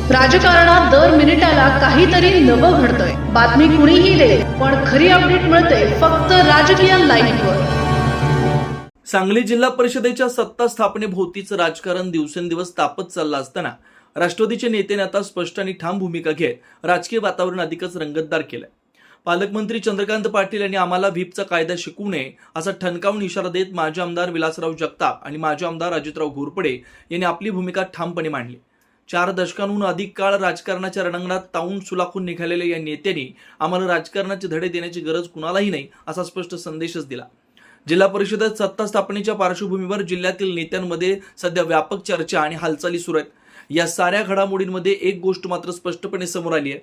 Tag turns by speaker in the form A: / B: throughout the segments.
A: राजकारणात दर मिनिटाला काहीतरी नवं घडतंय। बातमी कुणीही दे, पण खरी अपडेट मिळते फक्त राजकीय लाईव्हवर।
B: सांगली जिल्हा परिषदेच्या सत्ता स्थापनेभोवतीचं राजकारण दिवसेंदिवस तापत चाललं असताना राष्ट्रवादीचे नेत्याने आता स्पष्ट आणि ठाम भूमिका घेत राजकीय वातावरण अधिकच रंगतदार केलंय। पालकमंत्री चंद्रकांत पाटील यांनी आम्हाला व्हीपचा कायदा शिकवू नये असा ठणकावून इशारा देत माजी आमदार विलासराव जगताप आणि माजी आमदार अजितराव घोरपडे यांनी आपली भूमिका ठामपणे मांडली। 4 दशकांहून अधिक काळ राजकारणाच्या रणांगणात तावून सुलाखून निघालेल्या या नेत्यांनी आम्हाला राजकारणाचे धडे देण्याची गरज कुणालाही नाही असा स्पष्ट संदेशच दिला। जिल्हा परिषदेत सत्ता स्थापनेच्या पार्श्वभूमीवर जिल्ह्यातील नेत्यांमध्ये सध्या व्यापक चर्चा आणि हालचाली सुरू आहेत। या साऱ्या घडामोडींमध्ये एक गोष्ट मात्र स्पष्टपणे समोर आली आहे,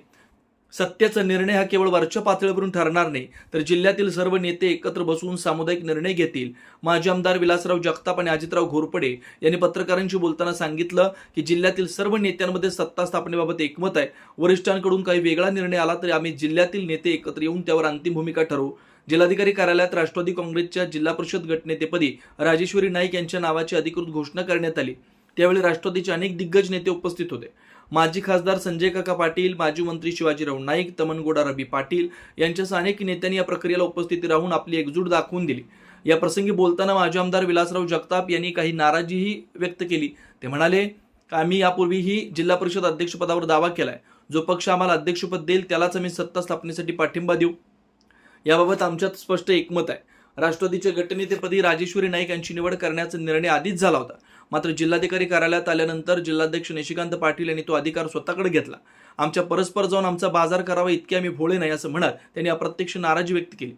B: सत्तेचा निर्णय हा केवळ वरच्या पातळीवरून ठरणार नाही, तर जिल्ह्यातील सर्व नेते एकत्र बसून सामुदायिक निर्णय घेतील। माजी आमदार विलासराव जगताप आणि अजितराव घोरपडे यांनी पत्रकारांशी बोलताना सांगितलं की जिल्ह्यातील सर्व नेत्यांमध्ये सत्ता स्थापनेबाबत एकमत आहे। वरिष्ठांकडून काही वेगळा निर्णय आला तरी आम्ही जिल्ह्यातील नेते एकत्र येऊन त्यावर अंतिम भूमिका ठरवू। जिल्हाधिकारी कार्यालयात राष्ट्रवादी काँग्रेसच्या जिल्हा परिषद गटनेतेपदी राजेश्वरी नाईक यांच्या नावाची अधिकृत घोषणा करण्यात आली। त्यावेळी राष्ट्रवादीचे अनेक दिग्गज नेते उपस्थित होते। माजी खासदार संजय काका पाटील, माजी मंत्री शिवाजीराव नाईक, तमनगोडा रवी पाटील यांच्यासह अनेक नेत्यांनी या प्रक्रियेला उपस्थित राहून आपली एकजूट दाखवून दिली। या प्रसंगी बोलताना माजी आमदार विलासराव जगताप यांनी काही नाराजीही व्यक्त केली। ते म्हणाले, आम्ही यापूर्वीही जिल्हा परिषद अध्यक्षपदावर दावा केलाय, जो पक्ष आम्हाला अध्यक्षपद देईल त्यालाच आम्ही सत्ता स्थापनेसाठी पाठिंबा देऊ। याबाबत आमच्यात स्पष्ट एकमत आहे। राष्ट्रवादीच्या गटनेतेपदी राजेश्वरी नाईक यांची निवड करण्याचा निर्णय आधीच झाला होता, मात्र जिल्हाधिकारी कार्यालयात आल्यानंतर जिल्हाध्यक्ष निशिकांत पाटील यांनी तो अधिकार स्वतःकडे घेतला। आमच्या परस्पर जाऊन आमचा बाजार करावा इतके आम्ही भोळे नाही असं म्हणत त्यांनी अप्रत्यक्ष नाराजी व्यक्त केली।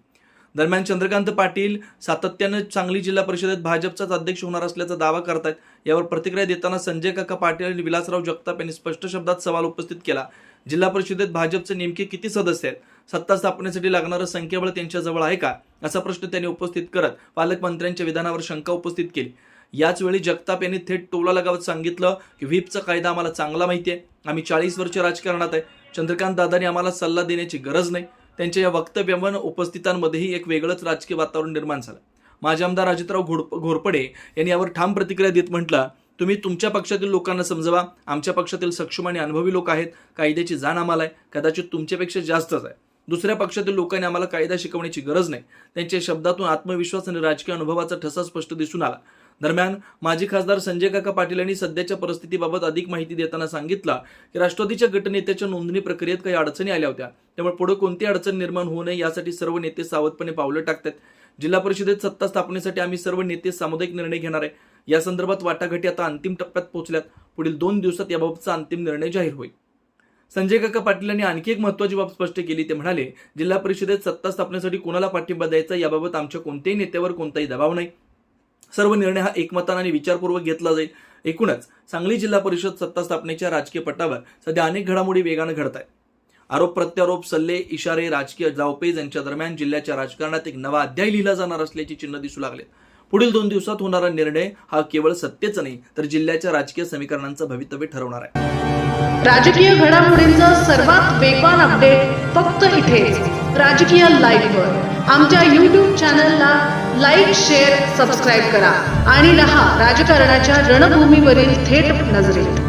B: दरम्यान चंद्रकांत पाटील सातत्यानं सांगली जिल्हा परिषदेत भाजपचाच अध्यक्ष होणार असल्याचा दावा करतायत। यावर प्रतिक्रिया देताना संजय काका पाटील आणि विलासराव जगताप यांनी स्पष्ट शब्दात सवाल उपस्थित केला। जिल्हा परिषदेत भाजपचे नेमके किती सदस्य आहेत, सत्ता स्थापनेसाठी लागणारं संख्याबळ त्यांच्याजवळ आहे का, असा प्रश्न त्यांनी उपस्थित करत पालकमंत्र्यांच्या विधानावर शंका उपस्थित केली। याच वेळी जगताप यांनी थेट टोला लगावत सांगितलं की व्हीपचा कायदा आम्हाला चांगला माहिती आहे, आम्ही 40 वर्ष राजकारणात आहे, चंद्रकांत दादांनी आम्हाला सल्ला देण्याची गरज नाही। त्यांच्या या वक्तव्यावर उपस्थितांमध्येही एक वेगळंच राजकीय वातावरण निर्माण झालं। माजी आमदार अजितराव घोरपडे यांनी यावर ठाम प्रतिक्रिया देत म्हटलं, तुम्ही तुमच्या पक्षातील लोकांना समजवा, आमच्या पक्षातील सक्षम आणि अनुभवी लोक आहेत, कायद्याची जाण आम्हाला आहे, कदाचित तुमच्यापेक्षा जास्तच आहे। दुसऱ्या पक्षातील लोकांनी आम्हाला कायदा शिकवण्याची गरज नाही। त्यांच्या शब्दातून आत्मविश्वास आणि राजकीय अनुभवाचा ठसा स्पष्ट दिसून आला। दरम्यान माजी खासदार संजय काका पाटील यांनी सध्याच्या परिस्थितीबाबत अधिक माहिती देताना सांगितलं की राष्ट्रवादीच्या गटनेत्याच्या नोंदणी प्रक्रियेत काही अडचणी आल्या होत्या, त्यामुळे पुढे कोणती अडचण निर्माण होऊ नये यासाठी सर्व नेते सावधपणे पावलं टाकतात। जिल्हा परिषदेत सत्ता स्थापनेसाठी आम्ही सर्व नेते सामुदायिक निर्णय घेणार आहे। या संदर्भात वाटाघाटी आता अंतिम टप्प्यात पोहोचल्यात। पुढील 2 दिवसात याबाबतचा अंतिम निर्णय जाहीर होईल। संजय काका पाटील यांनी आणखी एक महत्त्वाची बाब स्पष्ट केली। ते म्हणाले, जिल्हा परिषदेत सत्ता स्थापनेसाठी कोणाला पाठिंबा द्यायचा याबाबत आमच्या कोणत्याही नेत्यावर कोणताही दबाव नाही। सर्व निर्णय हा एकमताने आणि विचारपूर्वक घेतला जाईल। एकूणच सांगली जिल्हा परिषद सत्ता स्थापनेच्या राजकीय पटावर सध्या अनेक घडामोडी वेगाने घडत आहेत। आरोप प्रत्यारोप, सल्ले, इशारे, राजकीय जावपेच यांच्या दरम्यान जिल्ह्याच्या राजकारणात एक नवा अध्याय लिहिला जाणार असल्याची चिन्ह दिसू लागले। पुढील 2 दिवसात होणारा निर्णय हा केवळ सत्तेचा नाही, तर जिल्ह्याच्या राजकीय समीकरणांचं भवितव्य ठरवणार आहे।
A: राजकीय घडामोडींचा सर्वात वेगवान अपडेट फक्त इथेच राजकीय लाईव्हवर। आमच्या YouTube चॅनलला लाईक, शेअर, सबस्क्राईब करा आणि रहा राजकारणाच्या रणभूमीवरील थेट नजरेत।